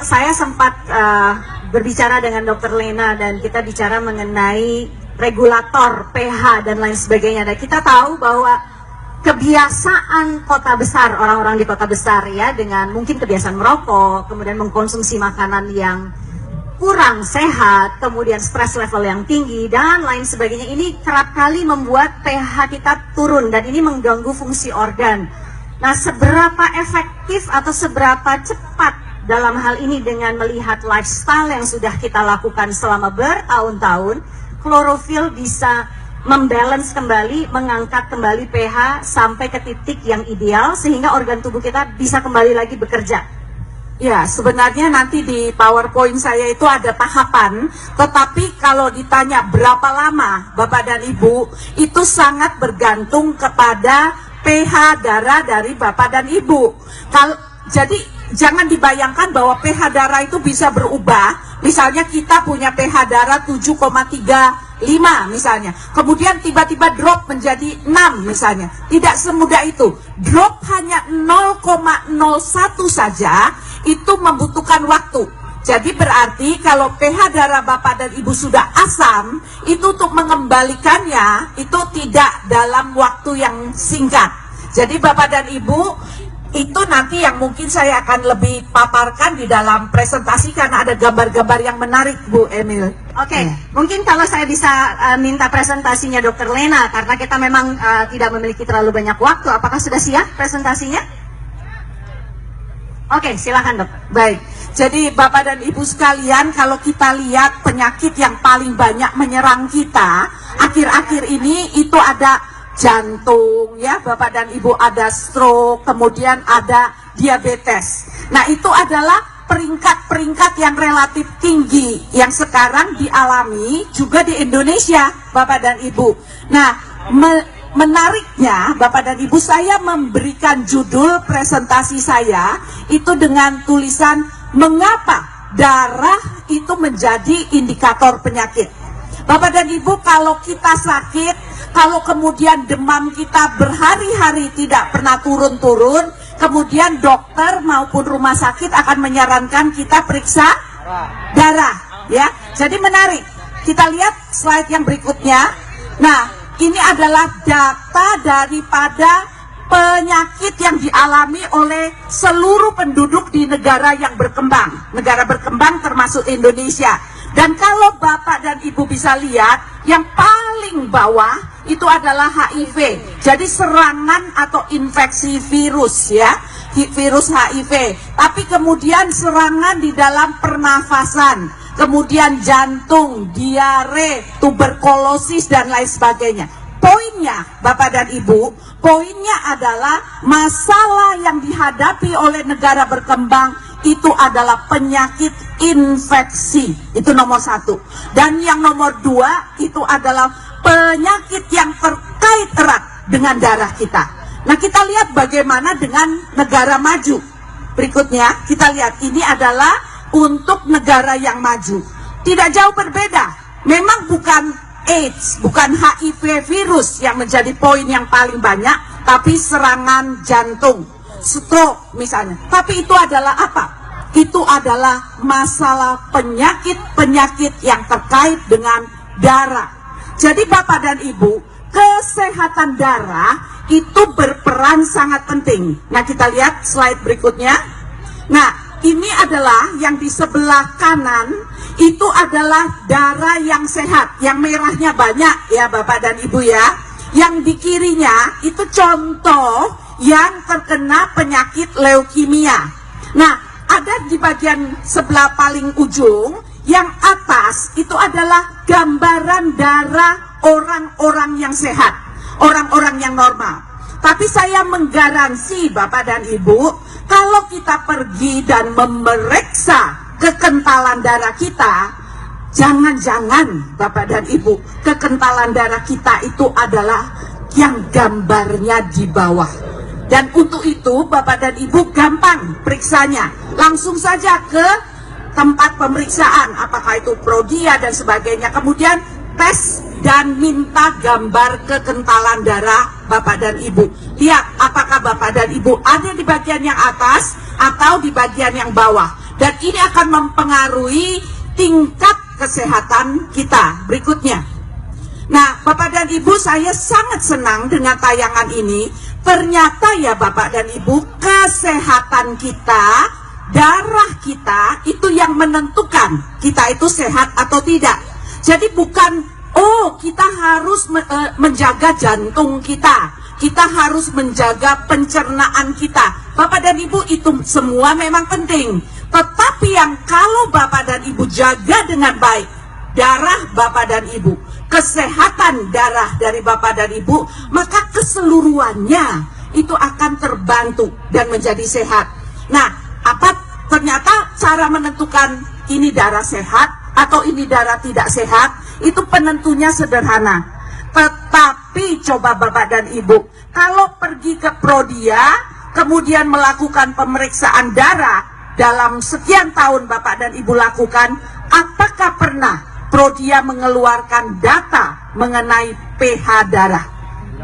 saya sempat berbicara dengan Dr. Lena dan kita bicara mengenai regulator, pH dan lain sebagainya. Dan kita tahu bahwa kebiasaan kota besar, orang-orang di kota besar ya, dengan mungkin kebiasaan merokok, kemudian mengkonsumsi makanan yang kurang sehat, kemudian stres level yang tinggi dan lain sebagainya, ini kerap kali membuat pH kita turun dan ini mengganggu fungsi organ. Nah, seberapa efektif atau seberapa cepat dalam hal ini dengan melihat lifestyle yang sudah kita lakukan selama bertahun-tahun, klorofil bisa membalance kembali, mengangkat kembali pH sampai ke titik yang ideal sehingga organ tubuh kita bisa kembali lagi bekerja. Ya, sebenarnya nanti di PowerPoint saya itu ada tahapan, tetapi kalau ditanya berapa lama Bapak dan Ibu, itu sangat bergantung kepada pH darah dari Bapak dan Ibu. Jadi jangan dibayangkan bahwa pH darah itu bisa berubah. Misalnya kita punya pH darah 7,35 misalnya, kemudian tiba-tiba drop menjadi 6 misalnya. Tidak semudah itu. Drop hanya 0,01 saja itu membutuhkan waktu. Jadi berarti kalau pH darah Bapak dan Ibu sudah asam, itu untuk mengembalikannya itu tidak dalam waktu yang singkat. Jadi Bapak dan Ibu, itu nanti yang mungkin saya akan lebih paparkan di dalam presentasi karena ada gambar-gambar yang menarik, Bu Emil. Oke, mungkin kalau saya bisa minta presentasinya Dr. Lena, karena kita memang tidak memiliki terlalu banyak waktu. Apakah sudah siap presentasinya? Oke, silakan Dok. Baik, jadi Bapak dan Ibu sekalian, kalau kita lihat penyakit yang paling banyak menyerang kita akhir-akhir ini itu ada jantung ya Bapak dan Ibu, ada stroke, kemudian ada diabetes. Nah, itu adalah peringkat-peringkat yang relatif tinggi yang sekarang dialami juga di Indonesia Bapak dan Ibu. Nah, menariknya Bapak dan Ibu, saya memberikan judul presentasi saya itu dengan tulisan mengapa darah itu menjadi indikator penyakit. Bapak dan Ibu, kalau kita sakit, kalau kemudian demam kita berhari-hari tidak pernah turun-turun, kemudian dokter maupun rumah sakit akan menyarankan kita periksa darah ya. Jadi menarik. Kita lihat slide yang berikutnya. Nah, ini adalah data daripada penyakit yang dialami oleh seluruh penduduk di negara yang berkembang. Negara berkembang termasuk Indonesia. Dan kalau Bapak dan Ibu bisa lihat, yang paling bawah itu adalah HIV. Jadi serangan atau infeksi virus ya, virus HIV. Tapi kemudian serangan di dalam pernafasan, kemudian jantung, diare, tuberkulosis dan lain sebagainya. Poinnya Bapak dan Ibu, poinnya adalah masalah yang dihadapi oleh negara berkembang itu adalah penyakit infeksi, itu nomor 1. Dan yang nomor 2 itu adalah penyakit yang terkait erat dengan darah kita. Nah, kita lihat bagaimana dengan negara maju. Berikutnya kita lihat, ini adalah untuk negara yang maju. Tidak jauh berbeda. Memang bukan AIDS, bukan HIV virus yang menjadi poin yang paling banyak, tapi serangan jantung, stroke misalnya. Tapi itu adalah apa? Itu adalah masalah penyakit-penyakit yang terkait dengan darah. Jadi Bapak dan Ibu, kesehatan darah itu berperan sangat penting. Nah, kita lihat slide berikutnya. Nah, ini adalah yang di sebelah kanan, itu adalah darah yang sehat, yang merahnya banyak ya Bapak dan Ibu ya. Yang di kirinya itu contoh yang terkena penyakit leukemia. Nah, ada di bagian sebelah paling ujung, yang atas itu adalah gambaran darah orang-orang yang sehat, orang-orang yang normal. Tapi saya menggaransi Bapak dan Ibu, kalau kita pergi dan memeriksa kekentalan darah kita, jangan-jangan Bapak dan Ibu, kekentalan darah kita itu adalah yang gambarnya di bawah. Dan untuk itu Bapak dan Ibu gampang periksanya, langsung saja ke tempat pemeriksaan, apakah itu Prodia dan sebagainya, kemudian tes dan minta gambar kekentalan darah Bapak dan Ibu. Lihat apakah Bapak dan Ibu ada di bagian yang atas atau di bagian yang bawah. dan ini akan mempengaruhi tingkat kesehatan kita. Berikutnya. Nah, Bapak dan Ibu, saya sangat senang dengan tayangan ini. Ternyata ya Bapak dan Ibu, kesehatan kita, darah kita itu yang menentukan kita itu sehat atau tidak. Jadi bukan, oh kita harus menjaga jantung kita, kita harus menjaga pencernaan kita. Bapak dan Ibu, itu semua memang penting. Tetapi yang kalau Bapak dan Ibu jaga dengan baik, darah Bapak dan Ibu, kesehatan darah dari Bapak dan Ibu, maka keseluruhannya itu akan terbantu dan menjadi sehat. Nah, ternyata cara menentukan ini darah sehat atau ini darah tidak sehat, itu penentunya sederhana. Tetapi coba Bapak dan Ibu, kalau pergi ke Prodia, kemudian melakukan pemeriksaan darah dalam sekian tahun Bapak dan Ibu lakukan, apakah pernah Prodia mengeluarkan data mengenai pH darah?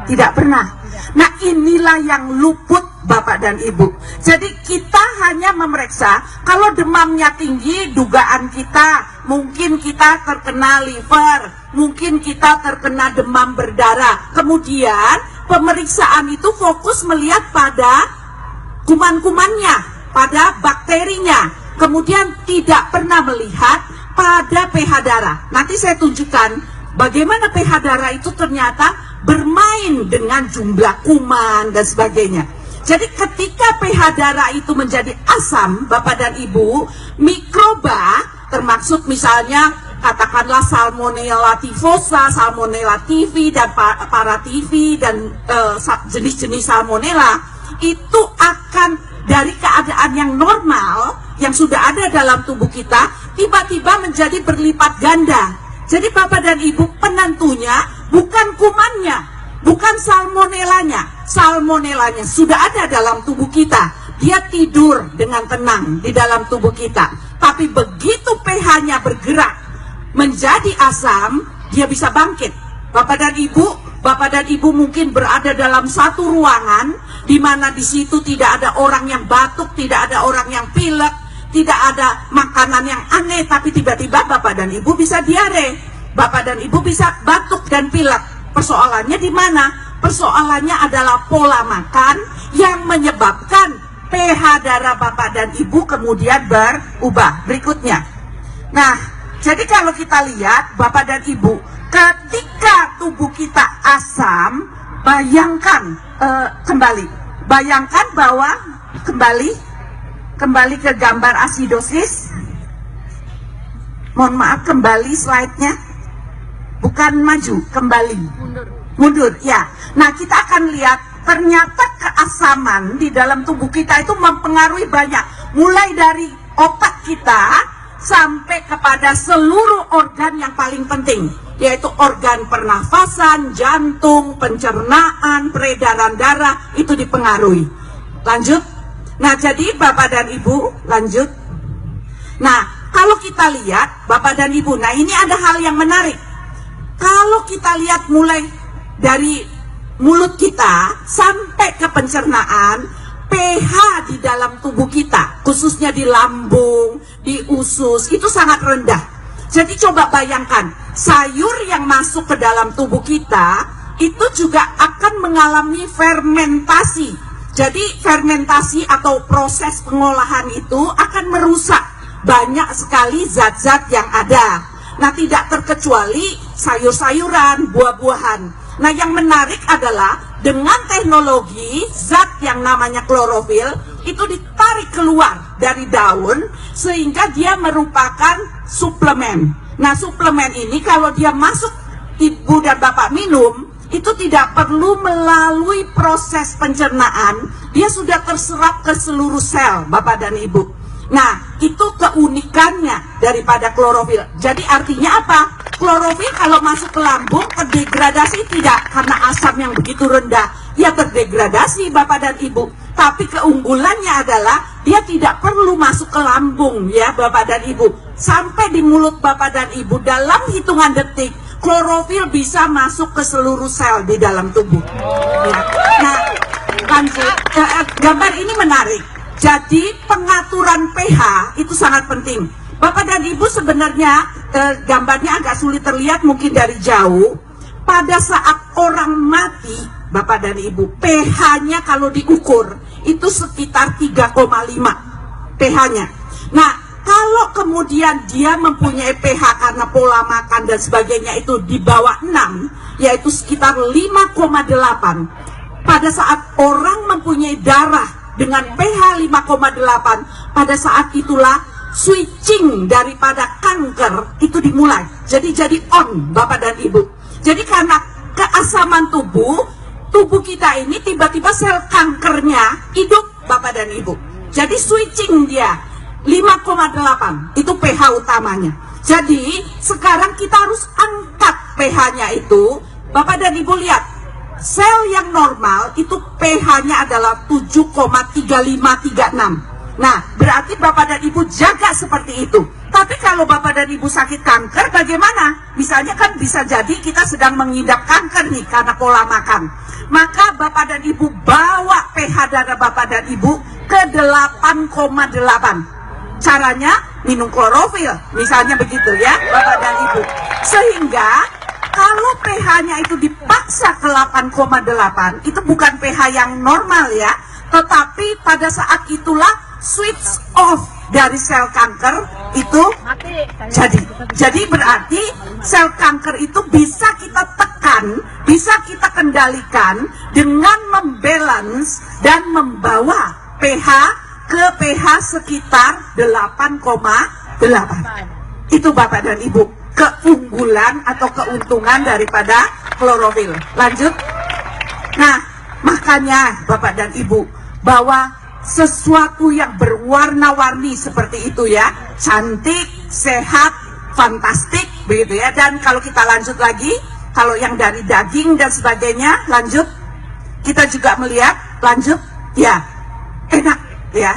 Tidak pernah. Nah, inilah yang luput Bapak dan Ibu. Jadi kita hanya memeriksa kalau demamnya tinggi, dugaan kita mungkin kita terkena liver, mungkin kita terkena demam berdarah. Kemudian pemeriksaan itu fokus melihat pada kuman-kumannya, pada bakterinya. Kemudian tidak pernah melihat pada pH darah. Nanti saya tunjukkan bagaimana pH darah itu ternyata bermain dengan jumlah kuman dan sebagainya. Jadi ketika pH darah itu menjadi asam, Bapak dan Ibu, mikroba termasuk misalnya katakanlah Salmonella typhosa, Salmonella typhi dan paratyphi dan jenis-jenis Salmonella itu akan dari keadaan yang normal yang sudah ada dalam tubuh kita tiba-tiba menjadi berlipat ganda. Jadi Bapak dan Ibu, penentunya bukan kumannya, bukan salmonellanya. Salmonellanya sudah ada dalam tubuh kita. Dia tidur dengan tenang di dalam tubuh kita. Tapi begitu pH-nya bergerak menjadi asam, dia bisa bangkit. Bapak dan Ibu mungkin berada dalam satu ruangan di mana di situ tidak ada orang yang batuk, tidak ada orang yang pilek, tidak ada makanan yang aneh, tapi tiba-tiba Bapak dan Ibu bisa diare, Bapak dan Ibu bisa batuk dan pilek. Persoalannya di mana? Persoalannya adalah pola makan yang menyebabkan pH darah Bapak dan Ibu kemudian berubah. Berikutnya. Nah, jadi kalau kita lihat Bapak dan Ibu, ketika tubuh kita asam, bayangkan bayangkan bahwa kembali ke gambar asidosis. Mohon maaf, kembali slide-nya. Bukan maju, kembali. Mundur, ya. Nah, kita akan lihat ternyata keasaman di dalam tubuh kita itu mempengaruhi banyak. Mulai dari otak kita sampai kepada seluruh organ yang paling penting, yaitu organ pernafasan, jantung, pencernaan, peredaran darah, itu dipengaruhi. Lanjut. Nah, jadi Bapak dan Ibu, lanjut. Nah, kalau kita lihat Bapak dan Ibu, nah ini ada hal yang menarik. Kalau kita lihat mulai dari mulut kita sampai ke pencernaan, pH di dalam tubuh kita, khususnya di lambung, di usus, itu sangat rendah. Jadi coba bayangkan, sayur yang masuk ke dalam tubuh kita, itu juga akan mengalami fermentasi. Jadi fermentasi atau proses pengolahan itu akan merusak banyak sekali zat-zat yang ada. Nah, tidak terkecuali sayur-sayuran, buah-buahan. Nah, yang menarik adalah dengan teknologi zat yang namanya klorofil itu ditarik keluar dari daun sehingga dia merupakan suplemen. Nah, suplemen ini kalau dia masuk Ibu dan Bapak minum, itu tidak perlu melalui proses pencernaan, dia sudah terserap ke seluruh sel Bapak dan Ibu. Nah, itu keunikannya daripada klorofil. Jadi artinya apa? Klorofil kalau masuk ke lambung terdegradasi tidak, karena asam yang begitu rendah. Ya terdegradasi Bapak dan Ibu. Tapi keunggulannya adalah dia tidak perlu masuk ke lambung ya Bapak dan Ibu. Sampai di mulut Bapak dan Ibu dalam hitungan detik, klorofil bisa masuk ke seluruh sel di dalam tubuh. Ya. Nah, lanjut. Gambar ini menarik. Jadi pengaturan pH itu sangat penting. Bapak dan Ibu sebenarnya gambarnya agak sulit terlihat mungkin dari jauh. Pada saat orang mati, Bapak dan Ibu, pH-nya kalau diukur itu sekitar 3,5 pH-nya. Nah, kalau kemudian dia mempunyai pH karena pola makan dan sebagainya itu di bawah 6, yaitu sekitar 5,8. Pada saat orang mempunyai darah dengan pH 5,8, pada saat itulah switching daripada kanker itu dimulai. Jadi on, Bapak dan Ibu. Jadi karena keasaman tubuh kita ini tiba-tiba sel kankernya hidup, Bapak dan Ibu. Jadi switching dia 5,8 itu pH utamanya. Jadi sekarang kita harus angkat pH-nya itu. Bapak dan Ibu lihat, sel yang normal itu pH-nya adalah 7,3536. Nah, berarti Bapak dan Ibu jaga seperti itu. Tapi kalau Bapak dan Ibu sakit kanker bagaimana? Misalnya kan bisa jadi kita sedang mengidap kanker nih karena pola makan. Maka Bapak dan Ibu bawa pH darah Bapak dan Ibu ke 8,8. Caranya minum klorofil, misalnya begitu ya Bapak dan Ibu. Sehingga kalau pH-nya itu dipaksa ke 8,8, itu bukan pH yang normal ya, tetapi pada saat itulah switch off dari sel kanker itu jadi berarti sel kanker itu bisa kita tekan, bisa kita kendalikan dengan membalance dan membawa pH ke pH sekitar 8,8. Itu Bapak dan Ibu keunggulan atau keuntungan daripada klorofil. Lanjut. Nah, makanya Bapak dan Ibu, bahwa sesuatu yang berwarna-warni seperti itu ya, cantik, sehat, fantastik begitu ya. Dan kalau kita lanjut lagi, kalau yang dari daging dan sebagainya, lanjut, kita juga melihat, lanjut, ya, enak ya,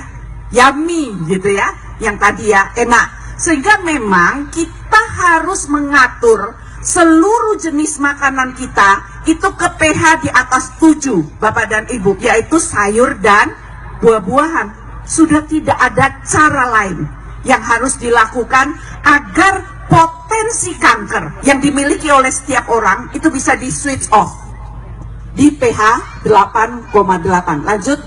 yummy gitu ya, yang tadi ya, enak. Sehingga memang kita harus mengatur seluruh jenis makanan kita itu ke pH di atas 7, Bapak dan Ibu, yaitu sayur dan buah-buahan. Sudah tidak ada cara lain yang harus dilakukan agar potensi kanker yang dimiliki oleh setiap orang itu bisa di switch off di pH 8,8. Lanjut.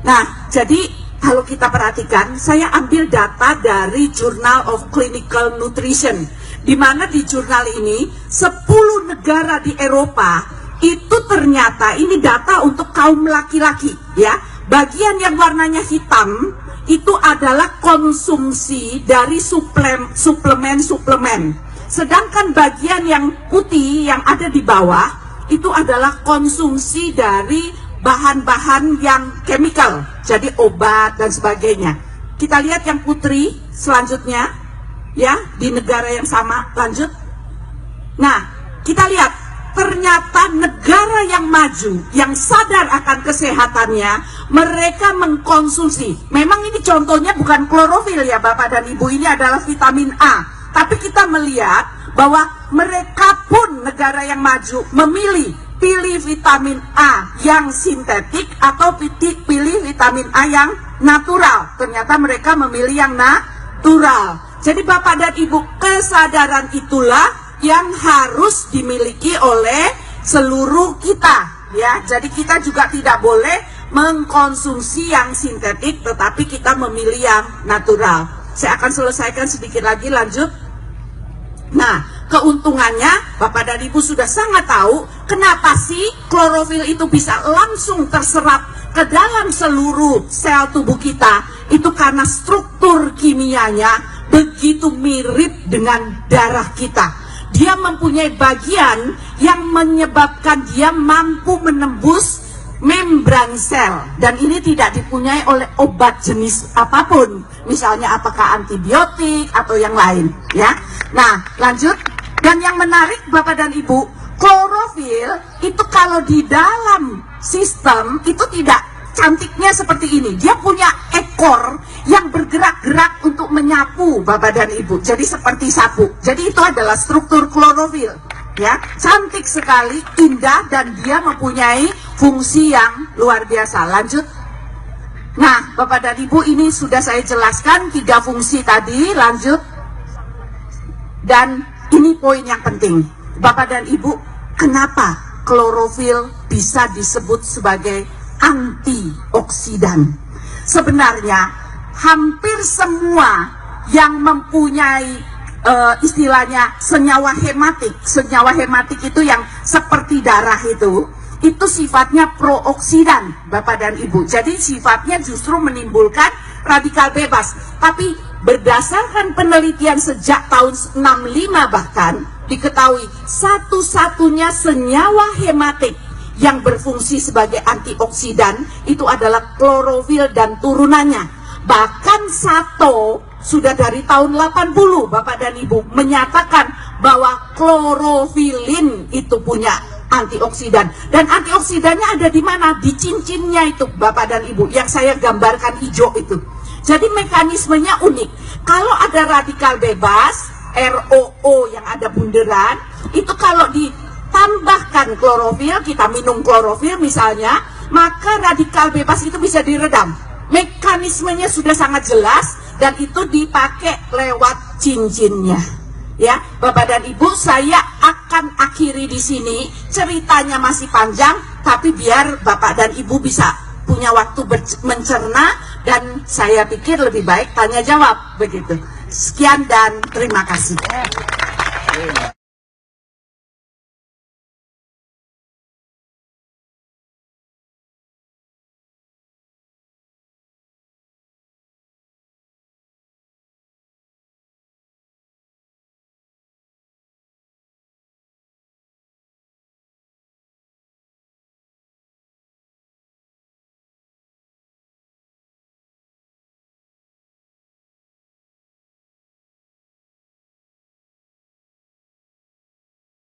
Nah, jadi kalau kita perhatikan, saya ambil data dari Journal of Clinical Nutrition, di mana di jurnal ini 10 negara di Eropa itu ternyata ini data untuk kaum laki-laki ya. Bagian yang warnanya hitam itu adalah konsumsi dari suplemen. Sedangkan bagian yang putih yang ada di bawah itu adalah konsumsi dari bahan-bahan yang chemical, jadi obat dan sebagainya. Kita lihat yang putri selanjutnya ya, di negara yang sama. Lanjut. Nah, kita lihat ternyata negara yang maju, yang sadar akan kesehatannya, mereka mengkonsumsi. Memang ini contohnya bukan klorofil ya Bapak dan Ibu, ini adalah vitamin A. Tapi kita melihat bahwa mereka pun negara yang maju memilih pilih vitamin A yang sintetik atau pilih vitamin A yang natural. Ternyata mereka memilih yang natural. Jadi Bapak dan Ibu, kesadaran itulah yang harus dimiliki oleh seluruh kita ya. Jadi kita juga tidak boleh mengkonsumsi yang sintetik, tetapi kita memilih yang natural. Saya akan selesaikan sedikit lagi, lanjut. Nah, keuntungannya Bapak dan Ibu sudah sangat tahu kenapa sih klorofil itu bisa langsung terserap ke dalam seluruh sel tubuh kita. Itu karena struktur kimianya begitu mirip dengan darah kita. Dia mempunyai bagian yang menyebabkan dia mampu menembus membran sel, dan ini tidak dipunyai oleh obat jenis apapun, misalnya apakah antibiotik atau yang lain ya. Nah, lanjut. Dan yang menarik Bapak dan Ibu, klorofil itu kalau di dalam sistem itu tidak cantiknya seperti ini. Dia punya ekor yang bergerak-gerak untuk menyapu Bapak dan Ibu, jadi seperti sapu. Jadi itu adalah struktur klorofil ya, cantik sekali, indah, dan dia mempunyai fungsi yang luar biasa. Lanjut. Nah, Bapak dan Ibu, ini sudah saya jelaskan 3 fungsi tadi, lanjut. Dan ini poin yang penting. Bapak dan Ibu, kenapa klorofil bisa disebut sebagai antioksidan? Sebenarnya hampir semua yang mempunyai istilahnya senyawa hematik itu yang seperti darah itu sifatnya prooksidan, Bapak dan Ibu. Jadi sifatnya justru menimbulkan radikal bebas. Tapi berdasarkan penelitian sejak tahun 65 bahkan diketahui satu-satunya senyawa hematik yang berfungsi sebagai antioksidan itu adalah klorofil dan turunannya. Bahkan Sato sudah dari tahun 80, Bapak dan Ibu, menyatakan bahwa klorofilin itu punya antioksidan. Dan antioksidannya ada di mana? Di cincinnya itu, Bapak dan Ibu, yang saya gambarkan hijau itu. Jadi mekanismenya unik. Kalau ada radikal bebas, ROO yang ada bunderan, itu kalau ditambahkan klorofil, kita minum klorofil misalnya, maka radikal bebas itu bisa diredam. Mekanismenya sudah sangat jelas dan itu dipakai lewat cincinnya. Ya, Bapak dan Ibu, saya akan akhiri di sini. Ceritanya masih panjang, tapi biar Bapak dan Ibu bisa punya waktu mencerna, dan saya pikir lebih baik tanya jawab begitu. Sekian dan terima kasih.